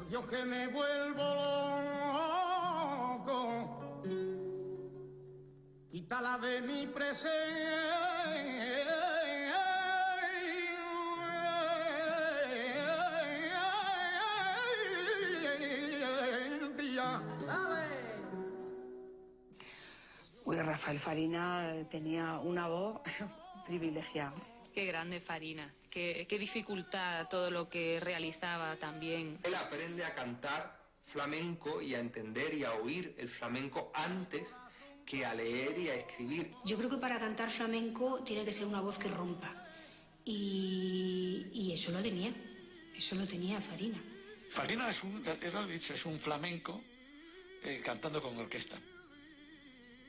yo que me vuelvo loco, quítala de mi presencia. Pues Rafael Farina tenía una voz privilegiada. Qué grande Farina, qué dificultad todo lo que realizaba también. Él aprende a cantar flamenco y a entender y a oír el flamenco antes que a leer y a escribir. Yo creo que para cantar flamenco tiene que ser una voz que rompa. Y eso lo tenía Farina. Farina es un flamenco cantando con orquesta.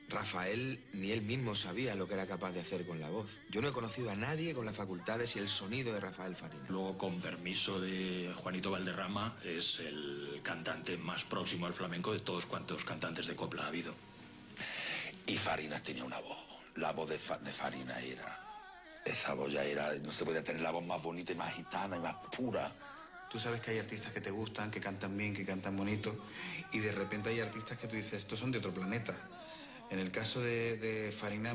Rafael ni él mismo sabía lo que era capaz de hacer con la voz. Yo no he conocido a nadie con las facultades y el sonido de Rafael Farina. Luego, con permiso de Juanito Valderrama, es el cantante más próximo al flamenco de todos cuantos cantantes de copla ha habido. Y Farina tenía una voz. La voz de Farina era... Esa voz ya era... No se podía tener la voz más bonita y más gitana y más pura. Tú sabes que hay artistas que te gustan, que cantan bien, que cantan bonito, y de repente hay artistas que tú dices, estos son de otro planeta. En el caso de Farina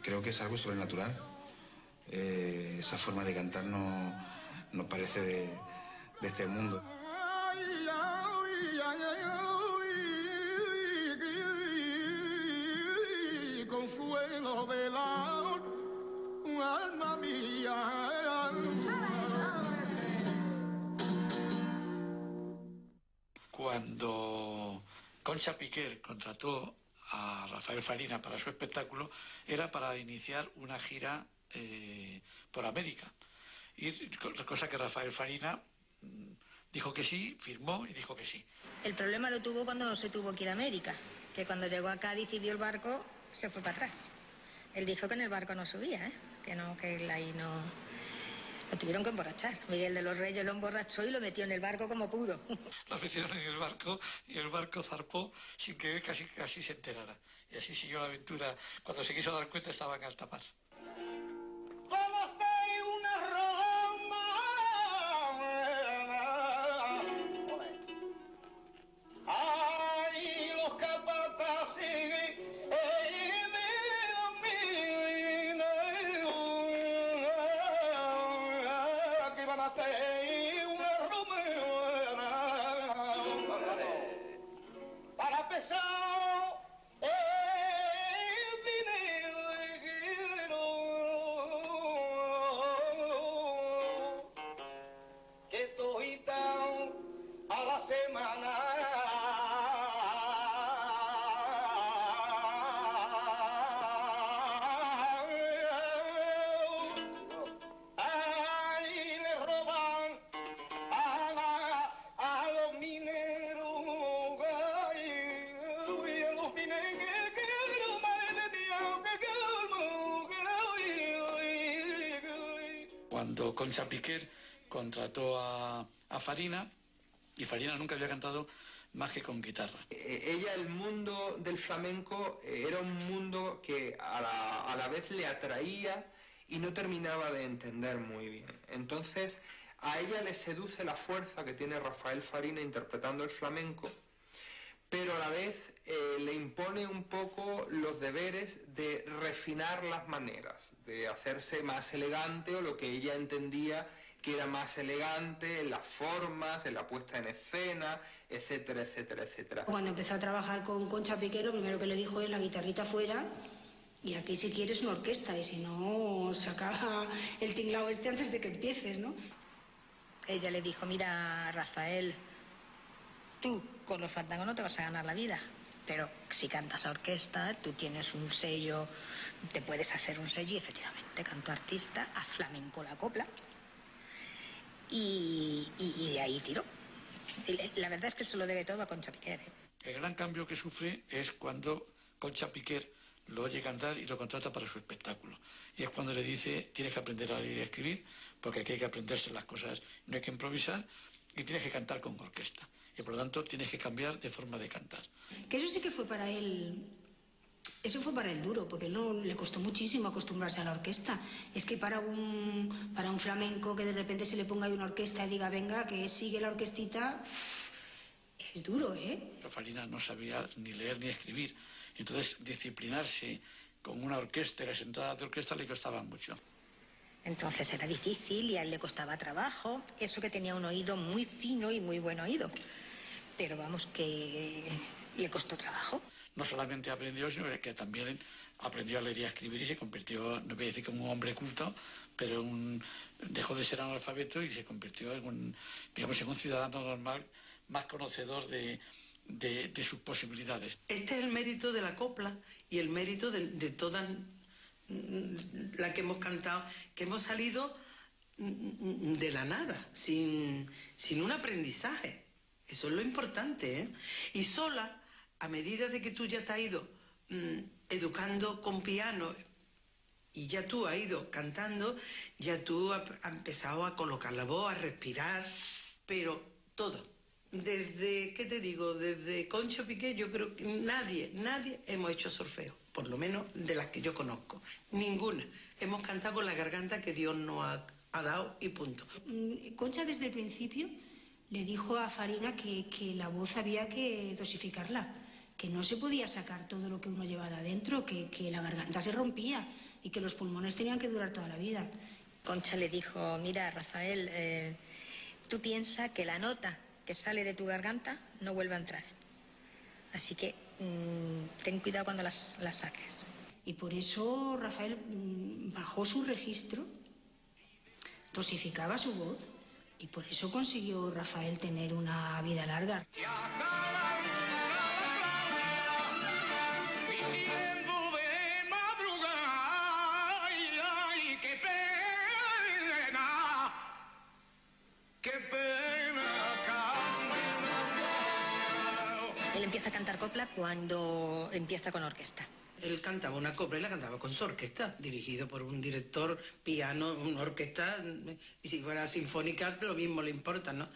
creo que es algo sobrenatural. Esa forma de cantar no parece de este mundo. Consuelo de la alma mía. Cuando Concha Piquer contrató a Rafael Farina para su espectáculo, era para iniciar una gira por América. Y cosa que Rafael Farina dijo que sí, firmó y dijo que sí. El problema lo tuvo cuando se tuvo que ir a América, que cuando llegó a Cádiz y vio el barco, se fue para atrás. Él dijo que en el barco no subía, que él ahí no... Lo tuvieron que emborrachar. Miguel de los Reyes lo emborrachó y lo metió en el barco como pudo. Lo metieron en el barco y el barco zarpó sin que él casi se enterara. Y así siguió la aventura. Cuando se quiso dar cuenta estaba en alta mar. Cuando Concha Piquer contrató a Farina, y Farina nunca había cantado más que con guitarra. Ella, el mundo del flamenco, era un mundo que a la vez le atraía y no terminaba de entender muy bien. Entonces, a ella le seduce la fuerza que tiene Rafael Farina interpretando el flamenco, pero a la vez le impone un poco los deberes de refinar las maneras, de hacerse más elegante, o lo que ella entendía que era más elegante en las formas, en la puesta en escena, etcétera, etcétera, etcétera. Cuando empezó a trabajar con Concha Piquer, lo primero que le dijo es la guitarrita fuera, y aquí si quieres una orquesta, y si no, saca el tinglao antes de que empieces, ¿no? Ella le dijo, mira, Rafael, tú con los fandangos no te vas a ganar la vida, pero si cantas a orquesta, tú tienes un sello, te puedes hacer un sello, y efectivamente cantó artista, a flamenco la copla, y de ahí tiró. Y la verdad es que se lo debe todo a Concha Piquer. El gran cambio que sufre es cuando Concha Piquer lo oye cantar y lo contrata para su espectáculo. Y es cuando le dice, tienes que aprender a leer y a escribir, porque aquí hay que aprenderse las cosas, no hay que improvisar, y tienes que cantar con orquesta. Y por lo tanto tienes que cambiar de forma de cantar. Que eso sí que fue para él Eso fue para el duro, porque no le costó muchísimo acostumbrarse a la orquesta. Es que para un flamenco que de repente se le ponga ahí una orquesta y diga, venga, que sigue la orquestita, es duro, ¿eh? Farina no sabía ni leer ni escribir. Entonces, disciplinarse con una orquesta y las entradas de orquesta le costaban mucho. Entonces era difícil y a él le costaba trabajo. Eso que tenía un oído muy fino y muy buen oído. Pero vamos, que le costó trabajo. No solamente aprendió, sino que también aprendió a leer y a escribir y se convirtió, no voy a decir como un hombre culto, pero dejó de ser analfabeto y se convirtió en un ciudadano normal, más conocedor de sus posibilidades. Este es el mérito de la copla y el mérito de todas las que hemos cantado, que hemos salido de la nada, sin un aprendizaje. Eso es lo importante, ¿eh? Y sola, a medida de que tú ya te has ido educando con piano y ya tú has ido cantando, ya tú has empezado a colocar la voz, a respirar, pero todo. Desde, ¿qué te digo? Desde Concho Piqué yo creo que nadie hemos hecho solfeo, por lo menos de las que yo conozco. Ninguna. Hemos cantado con la garganta que Dios nos ha dado y punto. Concha desde el principio le dijo a Farina que la voz había que dosificarla, que no se podía sacar todo lo que uno llevaba de adentro, que la garganta se rompía y que los pulmones tenían que durar toda la vida. Concha le dijo, mira, Rafael, tú piensas que la nota que sale de tu garganta no vuelve a entrar. Así que ten cuidado cuando las saques. Y por eso Rafael bajó su registro, dosificaba su voz, y por eso consiguió Rafael tener una vida larga. Él empieza a cantar copla cuando empieza con orquesta. Él cantaba una copla y la cantaba con su orquesta, dirigido por un director, piano, una orquesta, y si fuera sinfónica lo mismo le importa, ¿no?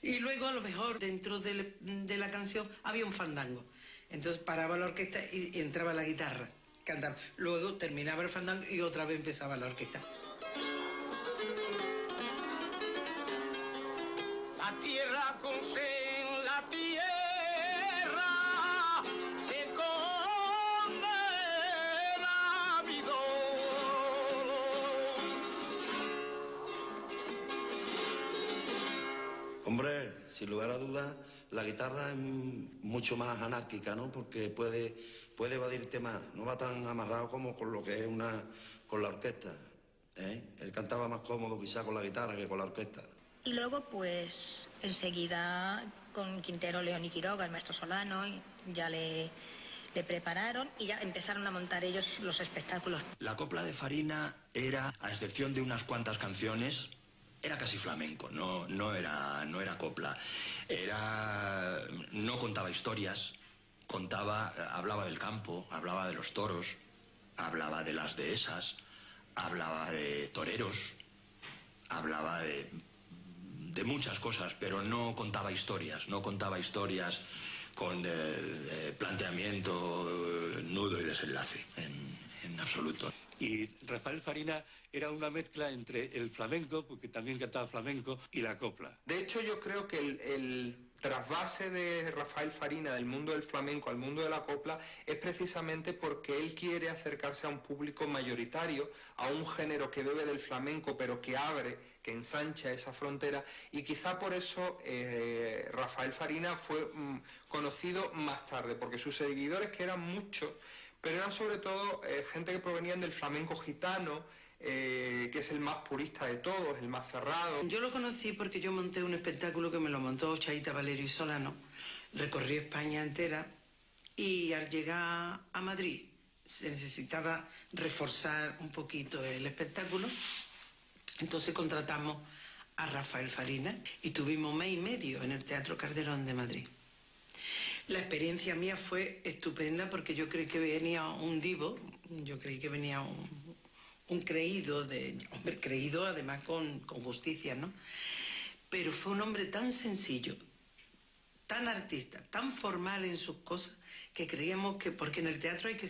Y luego a lo mejor dentro de la canción había un fandango. Entonces paraba la orquesta y entraba la guitarra, cantaba. Luego terminaba el fandango y otra vez empezaba la orquesta. La tierra con sed, la tierra se come rápido. Hombre, sin lugar a dudas, la guitarra es mucho más anárquica, ¿no? Porque puede evadirte más, no va tan amarrado como con lo que es con la orquesta, ¿eh? Él cantaba más cómodo quizá con la guitarra que con la orquesta. Y luego, pues, enseguida con Quintero, León y Quiroga, el maestro Solano, ya le prepararon y ya empezaron a montar ellos los espectáculos. La copla de Farina era, a excepción de unas cuantas canciones, era casi flamenco, no era copla. No contaba historias, hablaba del campo, hablaba de los toros, hablaba de las dehesas, hablaba de toreros, hablaba de muchas cosas, pero no contaba historias con planteamiento, nudo y desenlace, en absoluto. Y Rafael Farina era una mezcla entre el flamenco, porque también cantaba flamenco, y la copla. De hecho, yo creo que el trasvase de Rafael Farina del mundo del flamenco al mundo de la copla es precisamente porque él quiere acercarse a un público mayoritario, a un género que bebe del flamenco, pero que abre, que ensancha esa frontera, y quizá por eso Rafael Farina fue conocido más tarde, porque sus seguidores, que eran muchos, pero eran sobre todo gente que provenían del flamenco gitano, que es el más purista de todos, el más cerrado. Yo lo conocí porque yo monté un espectáculo que me lo montó Chaita Valerio y Solano. Recorrí España entera y al llegar a Madrid se necesitaba reforzar un poquito el espectáculo. Entonces contratamos a Rafael Farina y tuvimos 1 mes y medio en el Teatro Calderón de Madrid. La experiencia mía fue estupenda porque yo creí que venía un divo, yo creí que venía un creído, hombre creído además con justicia, ¿no? Pero fue un hombre tan sencillo, tan artista, tan formal en sus cosas, que creíamos que, porque en el teatro hay que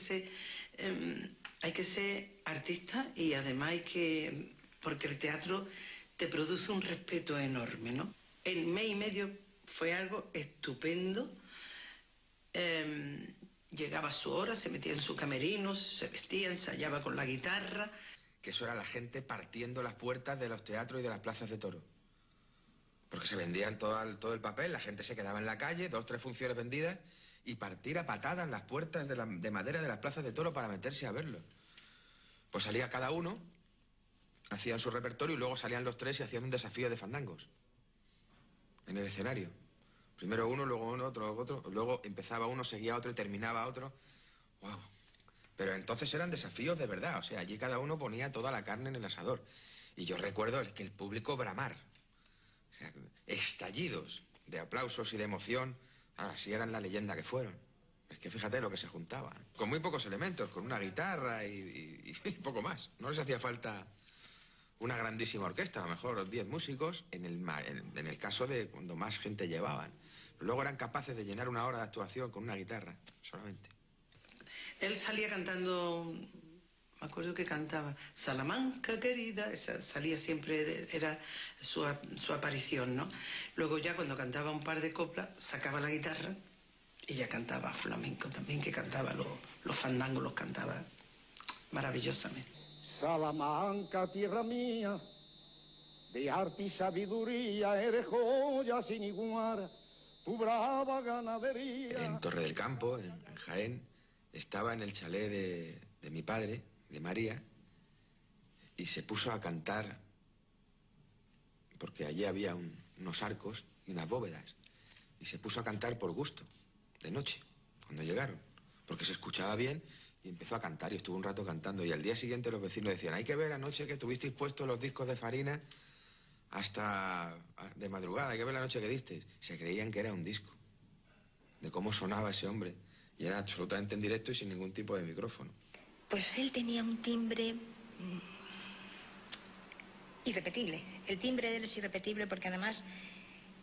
ser artista y además porque el teatro te produce un respeto enorme, ¿no? En mes y medio fue algo estupendo. Llegaba a su hora, se metía en su camerino, se vestía, ensayaba con la guitarra. Que eso era la gente partiendo las puertas de los teatros y de las plazas de toros. Porque se vendían todo el papel, la gente se quedaba en la calle, 2 o 3 funciones vendidas, y partir a patadas las puertas de madera de las plazas de toro para meterse a verlo. Pues salía cada uno, hacían su repertorio y luego salían los 3 y hacían un desafío de fandangos en el escenario. Primero uno, luego uno, otro, luego empezaba uno, seguía otro y terminaba otro. ¡Wow! Pero entonces eran desafíos de verdad, o sea, allí cada uno ponía toda la carne en el asador. Y yo recuerdo que el público bramar, o sea, estallidos de aplausos y de emoción. Ahora sí eran la leyenda que fueron. Es que fíjate lo que se juntaban. Con muy pocos elementos, con una guitarra y poco más. No les hacía falta una grandísima orquesta, a lo mejor 10 músicos, en el caso de cuando más gente llevaban. Luego eran capaces de llenar una hora de actuación con una guitarra, solamente. Él salía cantando, me acuerdo que cantaba Salamanca querida, esa salía siempre, era su aparición, ¿no? Luego ya cuando cantaba un par de coplas, sacaba la guitarra y ya cantaba flamenco también, que cantaba los fandangos, los cantaba maravillosamente. Salamanca, tierra mía, de arte y sabiduría, eres joya sin igual, tu brava ganadería. En Torre del Campo, en Jaén, estaba en el chalet de mi padre, de María, y se puso a cantar, porque allí había unos arcos y unas bóvedas, y se puso a cantar por gusto, de noche, cuando llegaron, porque se escuchaba bien, y empezó a cantar, y estuvo un rato cantando, y al día siguiente los vecinos decían, hay que ver anoche que tuvisteis puestos los discos de Farina hasta de madrugada, hay que ver la noche que disteis. Se creían que era un disco, de cómo sonaba ese hombre, y era absolutamente en directo y sin ningún tipo de micrófono. Pues él tenía un timbre irrepetible. El timbre de él es irrepetible porque además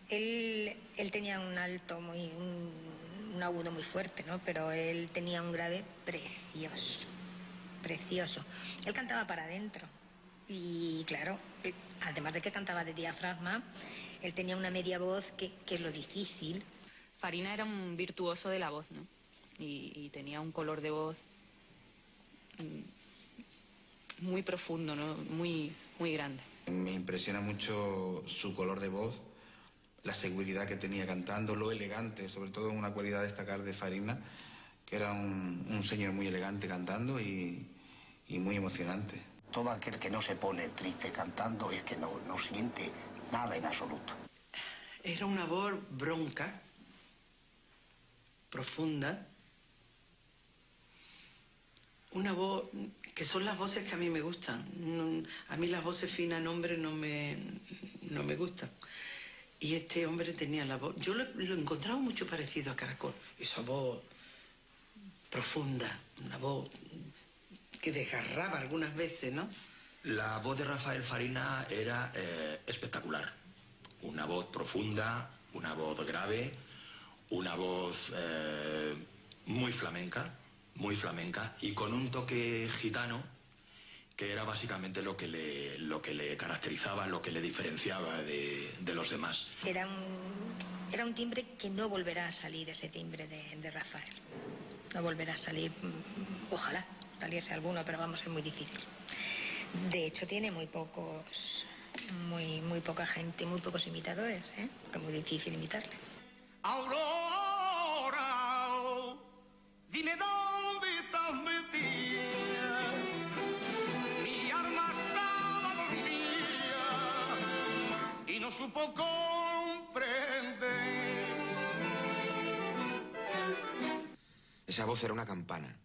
él tenía un alto un agudo muy fuerte, ¿no? Pero él tenía un grave precioso, precioso. Él cantaba para adentro y claro, además de que cantaba de diafragma, él tenía una media voz que es lo difícil. Farina era un virtuoso de la voz, ¿no? Y tenía un color de voz muy profundo, ¿no? Muy grande. Me impresiona mucho su color de voz, la seguridad que tenía cantando, lo elegante, sobre todo una cualidad a destacar de Farina, que era un señor muy elegante cantando y muy emocionante. Todo aquel que no se pone triste cantando es que no siente nada en absoluto. Era una voz bronca, profunda, una voz que son las voces que a mí me gustan. A mí las voces finas en hombre no me gustan. Y este hombre tenía la voz... Yo lo encontraba mucho parecido a Caracol. Esa voz profunda, una voz que desgarraba algunas veces, ¿no? La voz de Rafael Farina era espectacular. Una voz profunda, una voz grave, una voz muy flamenca, y con un toque gitano que era básicamente lo que le caracterizaba, lo que le diferenciaba de los demás. Era un timbre que no volverá a salir, ese timbre de Rafael. No volverá a salir, ojalá saliese alguno, pero vamos, es muy difícil. De hecho, tiene muy poca gente, muy pocos imitadores, ¿eh? Es muy difícil imitarle. Aurora, dime dónde estás metida. Mi alma estaba dormida y no supo comprender. Esa voz era una campana.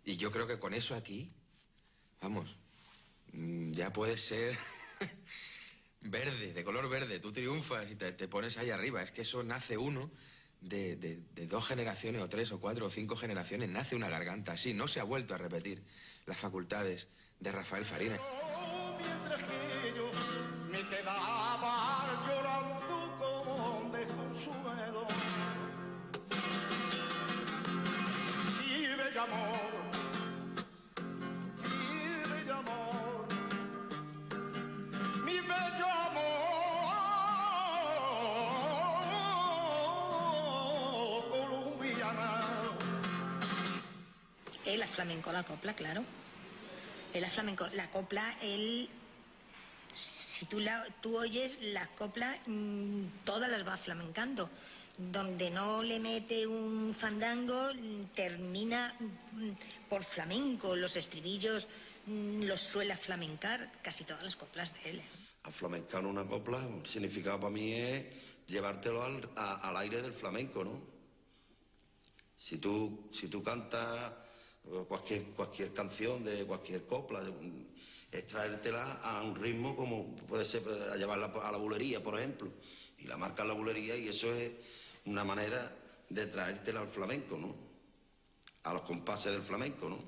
Y yo creo que con eso aquí, vamos, ya puedes ser verde, de color verde. Tú triunfas y te pones ahí arriba. Es que eso nace uno de 2 generaciones, o 3, o 4, o 5 generaciones. Nace una garganta así. No se ha vuelto a repetir las facultades de Rafael Farina. Mientras que yo me quedaba llorando con desconsuelo. bello amor, mi bello amor, colombiana. Él aflamencó la copla, claro. Él aflamencó la copla, él... Si tú oyes las coplas, todas las va flamencando. Donde no le mete un fandango, termina por flamenco. Los estribillos los suele flamencar casi todas las coplas de él. A flamencar una copla, el significado para mí es llevártelo al aire del flamenco, ¿no? Si tú cantas cualquier canción de cualquier copla, es traértela a un ritmo como puede ser a llevarla a la bulería, por ejemplo, y la marca la bulería, y eso es una manera de traértela al flamenco, ¿no? A los compases del flamenco, ¿no?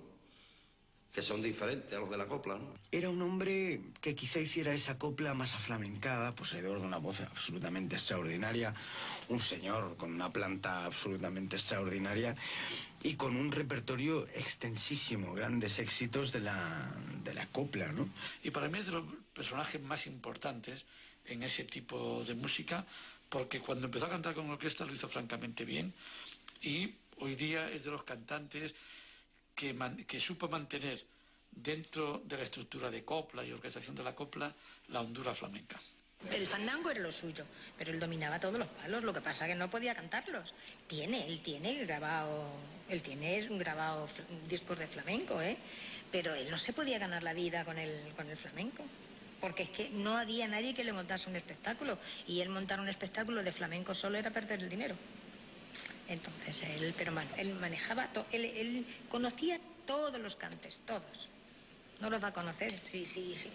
Que son diferentes a los de la copla, ¿no? Era un hombre que quizá hiciera esa copla más aflamencada, poseedor de una voz absolutamente extraordinaria, un señor con una planta absolutamente extraordinaria y con un repertorio extensísimo, grandes éxitos de la copla, ¿no? Y para mí es de los personajes más importantes en ese tipo de música, porque cuando empezó a cantar con orquesta lo hizo francamente bien, y hoy día es de los cantantes que supo mantener dentro de la estructura de copla y orquestación de la copla la hondura flamenca. El fandango era lo suyo, pero él dominaba todos los palos, lo que pasa es que no podía cantarlos. Él tiene grabado discos de flamenco, pero él no se podía ganar la vida con el flamenco, porque es que no había nadie que le montase un espectáculo, y él montar un espectáculo de flamenco solo era perder el dinero. Entonces él manejaba, él conocía todos los cantes, todos. No los va a conocer, sí. Si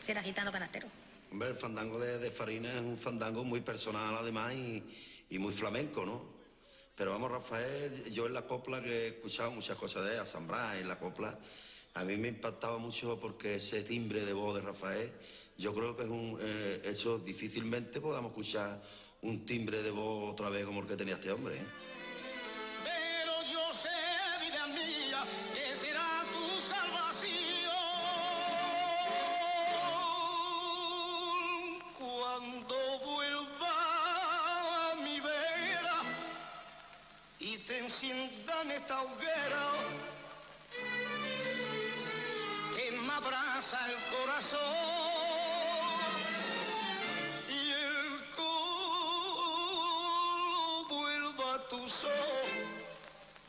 era gitano canastero. Hombre, el fandango de Farina es un fandango muy personal además y muy flamenco, ¿no? Pero vamos, Rafael, yo en la copla que he escuchado muchas cosas de Asambra, en la copla, a mí me impactaba mucho porque ese timbre de voz de Rafael, yo creo que es eso difícilmente podamos escuchar un timbre de voz otra vez como el que tenía este hombre, Pero yo sé, vida mía, que será tu salvación cuando vuelva a mi vera y te enciendan esta hoguera que me abraza el corazón. Tus ojos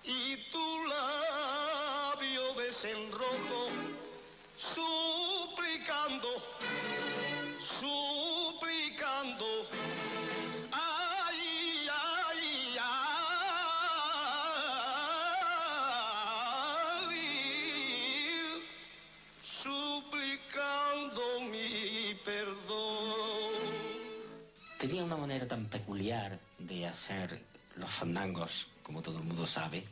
y tu labio desenrojo, suplicando, ay, ay, ay, suplicando mi perdón. Tenía una manera tan peculiar de hacer los fandangos, como todo el mundo sabe,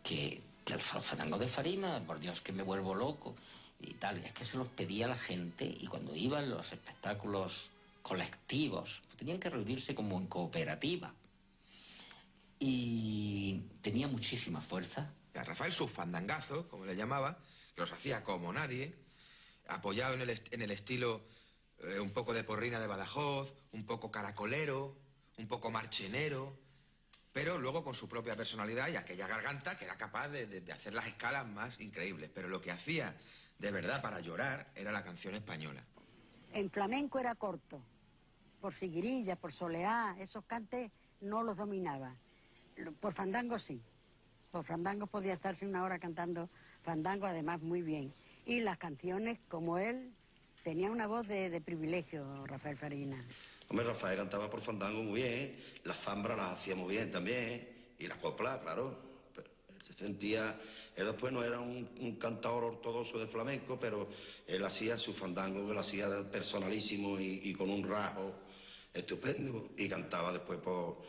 que el fandango de Farina, por Dios que me vuelvo loco y tal, es que se los pedía a la gente, y cuando iban los espectáculos colectivos tenían que reunirse como en cooperativa, y tenía muchísima fuerza. A Rafael sus fandangazos, como le llamaba, los hacía como nadie, apoyado en el estilo un poco de Porrina de Badajoz, un poco caracolero, un poco marchenero, pero luego con su propia personalidad y aquella garganta que era capaz de hacer las escalas más increíbles. Pero lo que hacía de verdad para llorar era la canción española. En flamenco era corto, por Siguirilla, por Soleá, esos cantes no los dominaba. Por fandango sí, por fandango podía estarse una hora cantando fandango, además muy bien. Y las canciones, como él, tenía una voz de privilegio, Rafael Farina. Hombre, Rafael cantaba por fandango muy bien, las zambras las hacía muy bien también, y la copla, claro. Pero él se sentía, él después no era un cantador ortodoxo de flamenco, pero él hacía su fandango, que lo hacía personalísimo y con un rasgo estupendo, y cantaba después por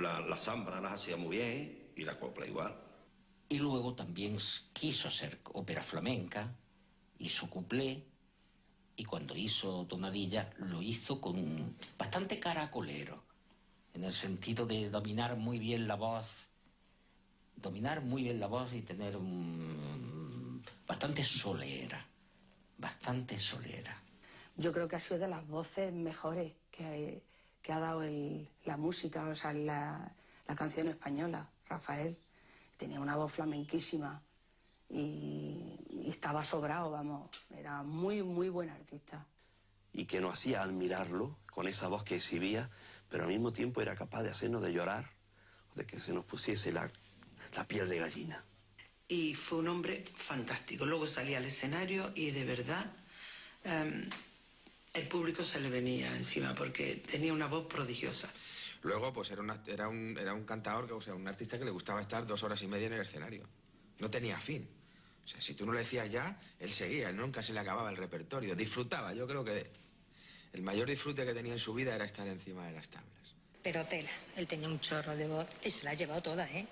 las zambras las hacía muy bien, y la copla igual. Y luego también quiso hacer ópera flamenca, hizo cuplé, y cuando hizo tonadilla lo hizo con bastante caracolero, en el sentido de dominar muy bien la voz dominar muy bien la voz y tener bastante solera. Yo creo que ha sido de las voces mejores que ha dado la música, o sea, la canción española, Rafael. Tenía una voz flamenquísima y estaba sobrado, vamos. Era muy, muy buen artista. Y que nos hacía admirarlo con esa voz que exhibía, pero al mismo tiempo era capaz de hacernos de llorar, de que se nos pusiese la piel de gallina. Y fue un hombre fantástico. Luego salía al escenario y de verdad el público se le venía encima porque tenía una voz prodigiosa. Luego, pues era un cantador, o sea, un artista que le gustaba estar 2 horas y media en el escenario. No tenía fin. O sea, si tú no le decías ya, él seguía, él nunca se le acababa el repertorio. Disfrutaba. Yo creo que el mayor disfrute que tenía en su vida era estar encima de las tablas. Pero tela, él tenía un chorro de voz y se la ha llevado toda, ¿eh?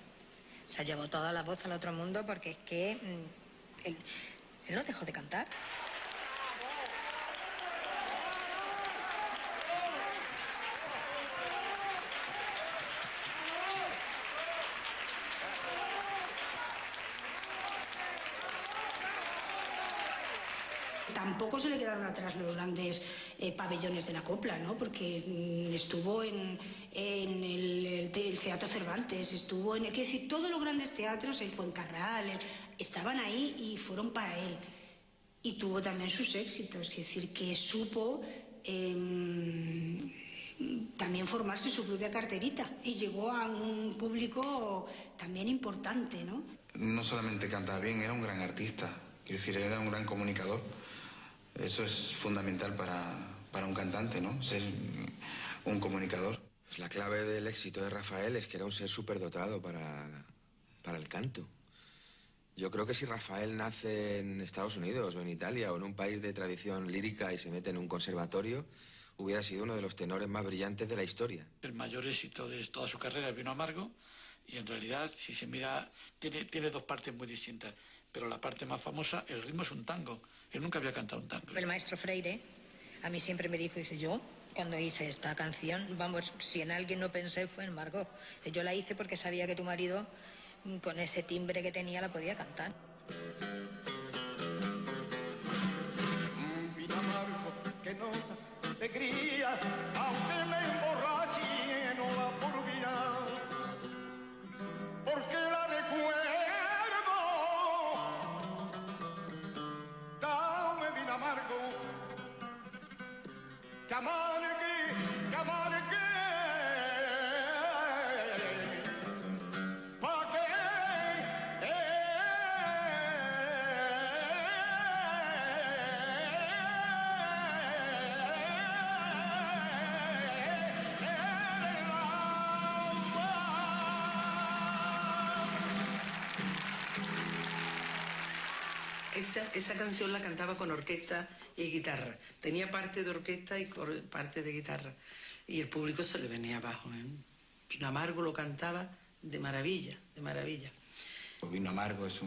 Se ha llevado toda la voz al otro mundo porque es que él no dejó de cantar. Tampoco se le quedaron atrás los grandes pabellones de la copla, ¿no? Porque estuvo en el Teatro Cervantes, estuvo en... Quiero decir, todos los grandes teatros, el Fuencarral, estaban ahí y fueron para él. Y tuvo también sus éxitos, es decir, que supo también formarse su propia carterita y llegó a un público también importante, ¿no? No solamente cantaba bien, era un gran artista, quiero decir, era un gran comunicador. Eso es fundamental para un cantante, ¿no? Ser un comunicador. La clave del éxito de Rafael es que era un ser superdotado para el canto. Yo creo que si Rafael nace en Estados Unidos o en Italia o en un país de tradición lírica y se mete en un conservatorio, hubiera sido uno de los tenores más brillantes de la historia. El mayor éxito de toda su carrera es Vino Amargo y en realidad, si se mira, tiene 2 partes muy distintas. Pero la parte más famosa, el ritmo es un tango. Él nunca había cantado un tango. El maestro Freire a mí siempre me dijo, yo cuando hice esta canción, vamos, si en alguien no pensé fue en Margot. Yo la hice porque sabía que tu marido, con ese timbre que tenía, la podía cantar. Un vino amargo que nos alegría, aunque me emborrache no la por vida, porque la recuerdo. Dame vino amargo, que amargue, pa' que Esa canción la cantaba con orquesta y guitarra. Tenía parte de orquesta y parte de guitarra. Y el público se le venía abajo, ¿eh? Vino Amargo lo cantaba de maravilla, de maravilla. Vino Amargo es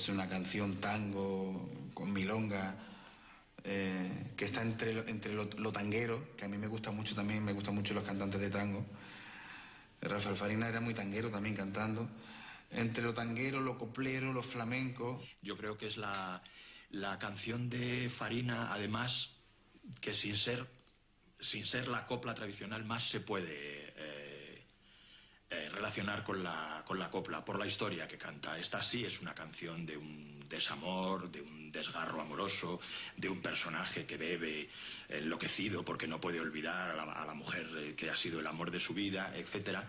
una canción tango con milonga que está entre lo tanguero, que a mí me gusta mucho también, me gustan mucho los cantantes de tango. Rafael Farina era muy tanguero también cantando. Entre lo tanguero, lo coplero, lo flamenco. Yo creo que es la canción de Farina, además, que sin ser la copla tradicional más se puede relacionar con la copla, por la historia que canta. Esta sí es una canción de un desamor, de un desgarro amoroso, de un personaje que bebe enloquecido porque no puede olvidar a la mujer que ha sido el amor de su vida, etc.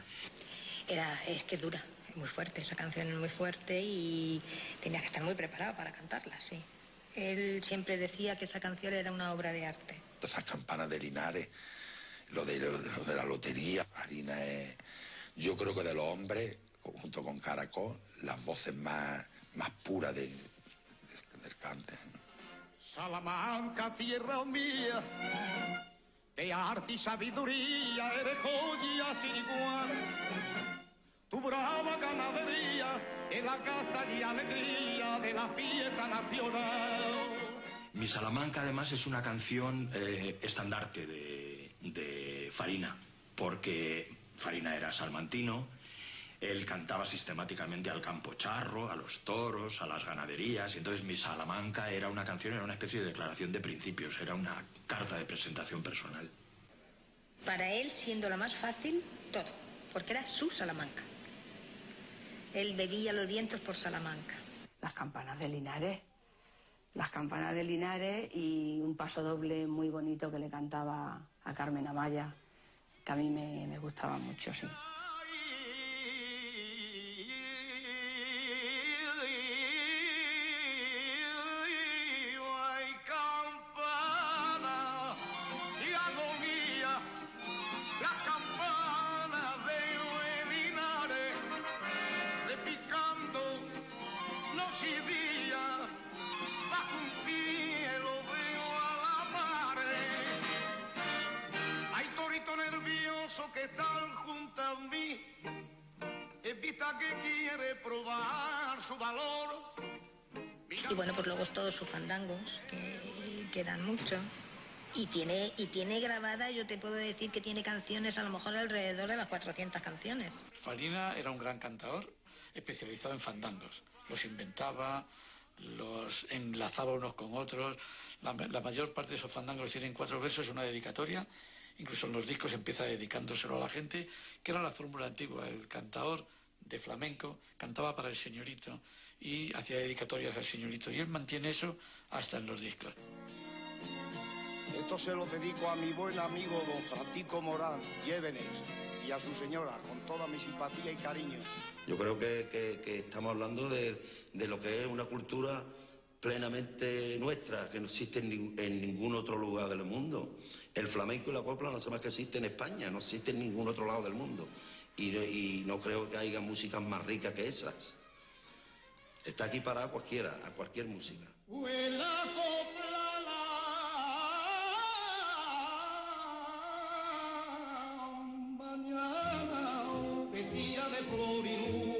Es que dura. Muy fuerte, esa canción es muy fuerte y tenías que estar muy preparado para cantarla, sí. Él siempre decía que esa canción era una obra de arte. Esas campanas de Linares, lo de la lotería, Farina es, yo creo que de los hombres, junto con Caracol, las voces más puras del cante. Salamanca, tierra mía, de arte y sabiduría, eres joya sin igual. Tu brava ganadería es la casa y alegría de la fiesta nacional. Mi Salamanca, además, es una canción estandarte de Farina, porque Farina era salmantino, Él cantaba sistemáticamente al campo charro, a los toros, a las ganaderías, y entonces Mi Salamanca era una canción, era una especie de declaración de principios, era una carta de presentación personal. Para él, siendo la más fácil, todo, porque era su Salamanca. Él bebía los vientos por Salamanca. Las campanas de Linares. Las campanas de Linares y un paso doble muy bonito que le cantaba a Carmen Amaya, que a mí me gustaba mucho, sí. Que están junto a mí, evita que quiere probar su valor. Y bueno, pues luego todos sus fandangos, que eran muchos. Y tiene grabada, yo te puedo decir que tiene canciones, a lo mejor alrededor de las 400 canciones. Farina era un gran cantador, especializado en fandangos. Los inventaba, los enlazaba unos con otros. La mayor parte de esos fandangos tienen 4 versos, una dedicatoria. Incluso en los discos empieza dedicándoselo a la gente, que era la fórmula antigua. El cantador de flamenco cantaba para el señorito y hacía dedicatorias al señorito. Y él mantiene eso hasta en los discos. Esto se lo dedico a mi buen amigo don Francisco Morán, Llévenes, y a su señora, con toda mi simpatía y cariño. Yo creo que estamos hablando de lo que es una cultura plenamente nuestra, que no existe en ningún otro lugar del mundo. El flamenco y la copla no sé más que existe en España, no existe en ningún otro lado del mundo. Y no creo que haya músicas más ricas que esas. Está aquí para cualquiera, a cualquier música. La copla, mañana, vestida de flor y luz,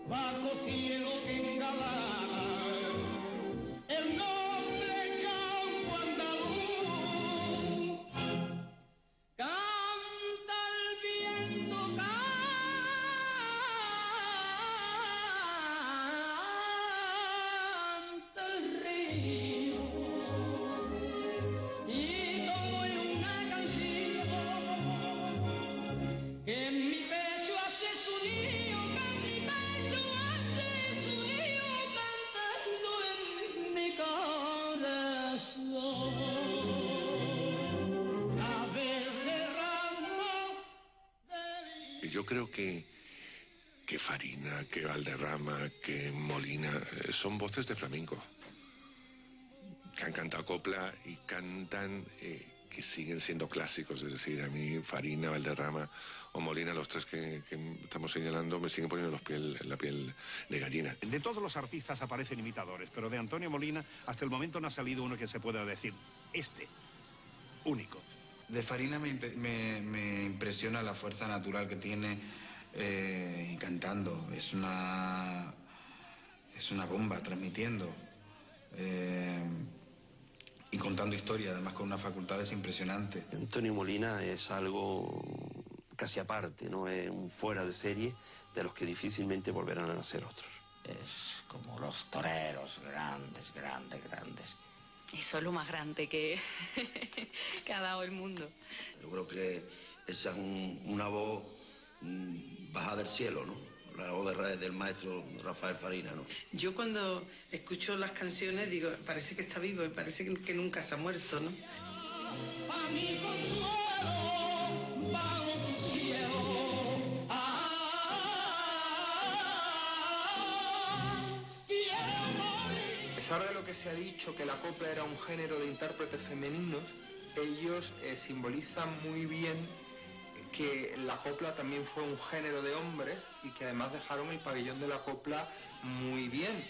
bajo cielo que engalana el noble campo andaluz. Canta el viento, canta el río, y todo en una canción que en mi pecho hace su nido, que en mi pecho hace su nido, cantando en mi corazón. La verde rama Y yo creo que Farina, que Valderrama, que Molina son voces de flamenco, que han cantado copla y cantan, que siguen siendo clásicos. Es decir, a mí Farina, Valderrama o Molina, los tres que estamos señalando, me siguen poniendo la piel de gallina. De todos los artistas aparecen imitadores, pero de Antonio Molina hasta el momento no ha salido uno que se pueda decir único. De Farina me impresiona la fuerza natural que tiene cantando. Es una bomba transmitiendo y contando historia, además con unas facultades impresionantes. Antonio Molina es algo casi aparte, ¿no? Es un fuera de serie de los que difícilmente volverán a nacer otros. Es como los toreros, grandes, grandes, grandes. Eso es lo más grande que ha dado el mundo. Yo creo que esa es una voz bajada del cielo, ¿no? La voz del maestro Rafael Farina, ¿no? Yo cuando escucho las canciones digo, parece que está vivo, parece que nunca se ha muerto, ¿no? A mi consuelo, bajo tu cielo, A pesar de lo que se ha dicho, que la copla era un género de intérpretes femeninos, ellos simbolizan muy bien que la copla también fue un género de hombres y que además dejaron el pabellón de la copla muy bien.